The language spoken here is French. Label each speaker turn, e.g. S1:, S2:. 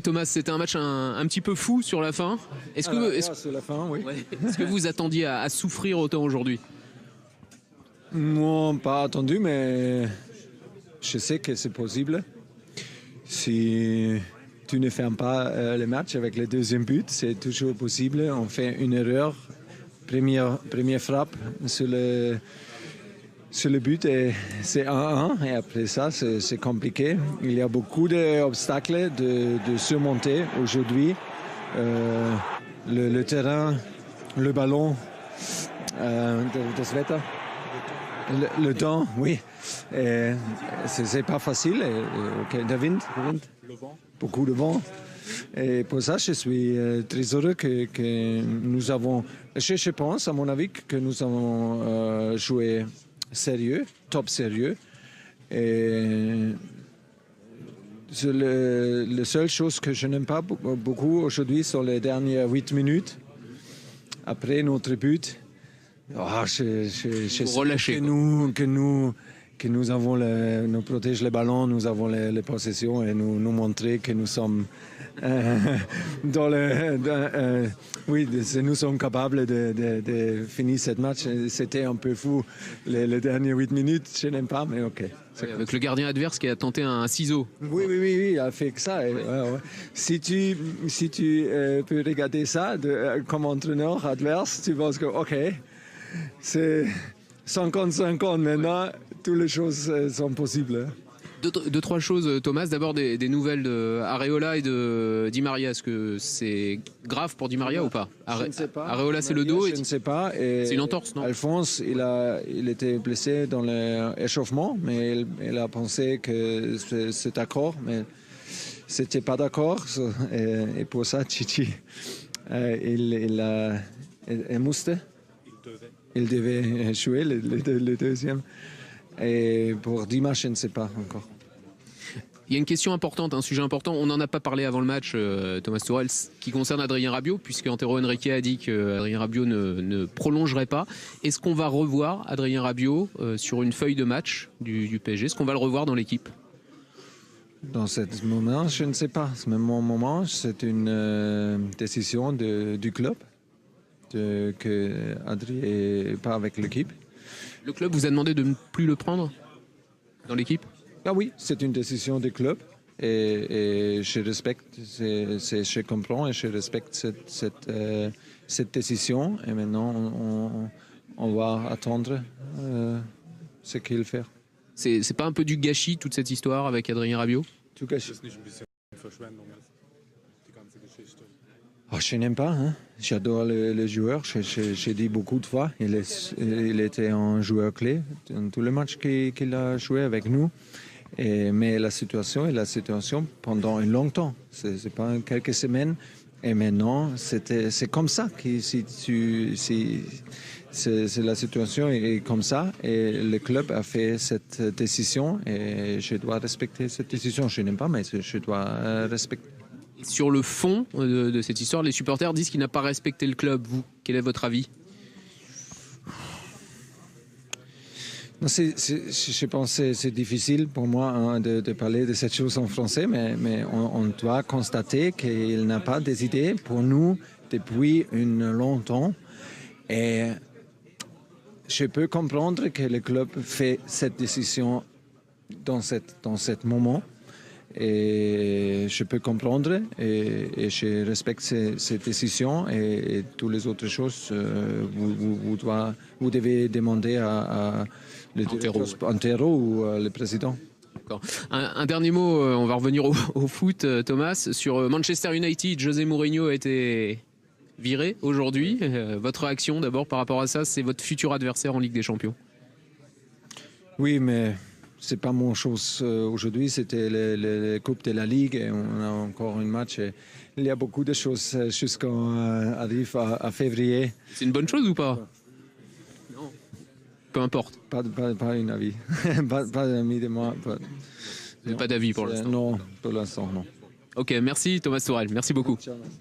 S1: Thomas, c'était un match un petit peu fou sur la fin.
S2: Sur la fin, oui.
S1: Est-ce que vous attendiez à souffrir autant aujourd'hui?
S2: Non, pas attendu, mais je sais que c'est possible. Si tu ne fermes pas le match avec le deuxième but, c'est toujours possible. On fait une erreur, première frappe sur le but et c'est 1-1. Et après ça, c'est compliqué. Il y a beaucoup d'obstacles de surmonter aujourd'hui. Le terrain, le ballon, das Wetter. Le temps, oui. C'est pas facile. Le wind. Le vent. Beaucoup de vent. Et pour ça, je suis très heureux que nous avons... Je pense, à mon avis, que nous avons joué sérieux, top sérieux. Et la seule chose que je n'aime pas beaucoup aujourd'hui sont les dernières 8 minutes après notre but. Je sais que nous avons nous protège les ballons, nous avons les possessions et nous montrer que nous sommes nous sommes capables de finir ce match. C'était un peu fou les dernières 8 minutes, je n'aime pas, mais ok.
S1: Avec le gardien adverse qui a tenté un ciseau.
S2: Oui, il a fait que ça. Ouais. Si tu peux regarder ça comme entraîneur adverse, tu penses que ok. C'est 50-50 maintenant, toutes les choses sont possibles.
S1: Deux, trois choses, Thomas. D'abord, des nouvelles d'Areola et de Di Maria. Est-ce que c'est grave pour Di Maria ou pas?
S2: Je ne sais pas.
S1: Areola, c'est le dos.
S2: Je ne sais pas.
S1: C'est une entorse, non?
S2: Alphonse, il était blessé dans l'échauffement, mais il a pensé que c'est d'accord, mais c'était pas d'accord. Et pour ça, Chichi, il devait jouer le deuxième. Et pour Dimanche, je ne sais pas encore.
S1: Il y a une question importante, un sujet important. On n'en a pas parlé avant le match, Thomas Tuchel, qui concerne Adrien Rabiot, puisque Antero Henrique a dit qu'Adrien Rabiot ne prolongerait pas. Est-ce qu'on va revoir Adrien Rabiot sur une feuille de match du PSG? Est-ce qu'on va le revoir dans l'équipe?
S2: Dans ce moment, je ne sais pas. Ce moment, c'est une décision du club. Que Adrien n'est pas avec l'équipe.
S1: Le club vous a demandé de ne plus le prendre dans l'équipe?
S2: Ah oui, c'est une décision du club et je respecte, je comprends et je respecte cette décision. Et maintenant, on va attendre ce qu'il fait.
S1: C'est pas un peu du gâchis toute cette histoire avec Adrien Rabiot?
S2: Tout gâchis. Oh, je n'aime pas, hein. J'adore le joueur, j'ai dit beaucoup de fois, il était un joueur clé dans tous les matchs qu'il a joué avec nous. Mais la situation est la situation pendant un long temps, c'est pas quelques semaines. Et maintenant, c'est comme ça, c'est la situation est comme ça. Et le club a fait cette décision et je dois respecter cette décision. Je n'aime pas, mais je dois respecter.
S1: Sur le fond de cette histoire, les supporters disent qu'il n'a pas respecté le club. Vous, quel est votre avis?
S2: Non, je pense que c'est difficile pour moi de parler de cette chose en français, mais on doit constater qu'il n'a pas décidé pour nous depuis un long temps. Et je peux comprendre que le club fait cette décision dans ce moment. Et je peux comprendre et je respecte ces décisions et toutes les autres choses. Vous devez demander à Antero ou le président.
S1: Un dernier mot, on va revenir au foot, Thomas. Sur Manchester United, José Mourinho a été viré aujourd'hui. Votre réaction d'abord par rapport à ça, c'est votre futur adversaire en Ligue des Champions.
S2: Oui, mais c'est pas mon chose aujourd'hui. C'était la Coupe de la Ligue et on a encore un match. Et il y a beaucoup de choses jusqu'on arrive à février.
S1: C'est une bonne chose ou pas? Non. Peu importe.
S2: Pas un avis. pas d'avis de moi.
S1: Pas d'avis pour l'instant.
S2: Non, pour l'instant, non.
S1: Ok, merci Thomas Tuchel. Merci beaucoup.
S2: Ciao, merci.